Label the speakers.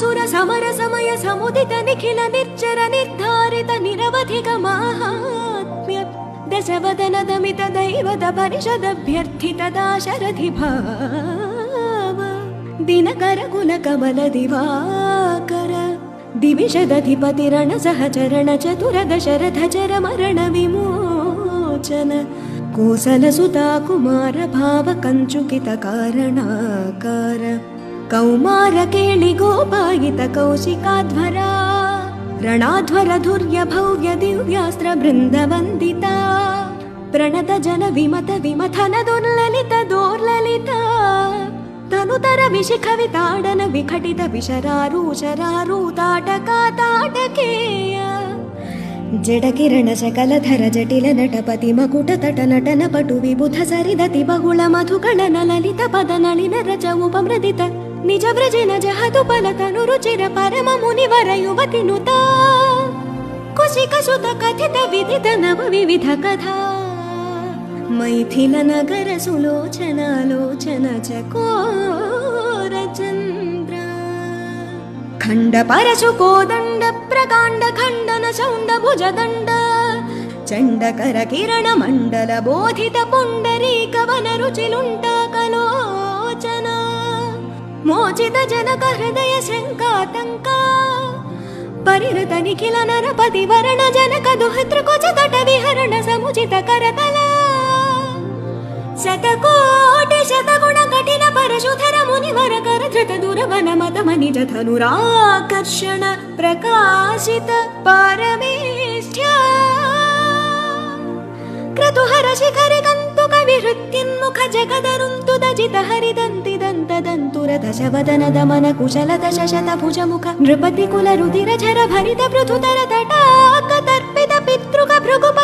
Speaker 1: సుర సమర సమయ సముదిత నిఖిల నిర్జర నిర్ధారిత నిరవధిక మాహాత్మ్య దశవదన దమిత దైవత పరిషదభ్యర్థిత దాశరథి భావ దినకర కుల కమల దివాకర दिविशदधिपतिरण सहचरण चतुर दशरथ चर मरण विमोचन कोसलसुता कुमार भाव कंचुकित कारणाकार कौमार केळि गोपायित कौशिकाध्वरा ರಣಾಧ್ವರ ಧುರ್ಯ ಭವ್ಯ ದಿವ್ಯಾಸ್ತ್ರ ಬೃಂದ ವಂದಿತಾ ಪ್ರಣತ ಜನ ವಿಮತ ವಿಮಥನ ದುರ್ಲಲಿತ ದೋರ್ಲಲಿತ ತನುತರ ವಿಶಿಖವಿತಾಡನ ವಿಘಟಿತ ವಿಶರಾರೂಷರಾರೂತಾಟಕಾತಾಟಕೇಯ ಜಡಕಿರಣ ಶಕಲಧರ ಜಟಿಲ ನಟಪತಿ ಮಕುಟ ತಟ ನಟನ ಪಟು ವಿಬುಧ ಸರಿದತಿ ಬಹುಳ ಮಧುಕಳನ ಲಲಿತ ಪದ ನಳಿನ ರಚ ಉಪಮೃದಿತ ನಿಜ ವ್ರಜಿನ ಜಹತು ಫಲತನು ರುಚಿರ ಪರಮ ಮುನಿವರ ಯುವತಿ ನುತ ಕುಶಿಕ ಸುತ ಕಥಿತ ವಿದಿತ ನವ ವಿವಿಧ ಕಥಾ ಮೈಥಿಲ ನಗರ ಸುಲೋಚನಾಲೋಚನ ಚಕೋರ ಚಂದ್ರ ಖಂಡ ಪರಶು ಕೋದಂಡ ಪ್ರಕಾಂಡ ಖಂಡನ ಚೌಂಡ ಭುಜದಂಡ ಚಂಡಕರ ಕಿರಣ ಮಂಡಲ ಬೋಧಿತ ಪುಂಡರೀಕ ವನ ರುಚಿಲುಂಟ ಕಲೋಚನ ಮೋಚಿತ ಜನಕ ಹೃದಯ ಶಂಕಾತಂಕ ಪರಿರತ ನಿಖಿಲ ನರಪತಿ ವರ್ಣ ಜನಕ ದುಹಿತೃ ಕುಚ ತಟ ವಿಹರಣ ಸಮುಚಿತ ಕರತಲ ಶತಕೋಟಿ ಶತಗುಣ ಕಠಿಣ ಪರಶುಧರ ಮುನಿವರ ಕರಧೃತ ದುರವನ ಮತ ಮನಿಜ ಧನುರಾಕರ್ಷಣ ಪ್ರಕಾಶಿತ ಪರಮೇಷ್ಠ್ಯ ಕ್ರತುಹರ ಶಿಖರಿ ಕಂತು ಕವಿ ಹೃತ್ಯನ್ಮುಖ ಜಗದರುಂತು ದಜಿತ ಹರಿದಂತಿ ದಂತದಂತುರ ದಶವದನ ದಮನ ಕುಶಲ ದಶಶತ ಭುಜ ಮುಖ ನೃಪತಿ ಕುಲ ರುದಿರ ಝರ ಭರಿತ ಪೃಥುತರ ತಟಾಕ ತರ್ಪಿತ ಪಿತೃಕ ಭೃಗುಪ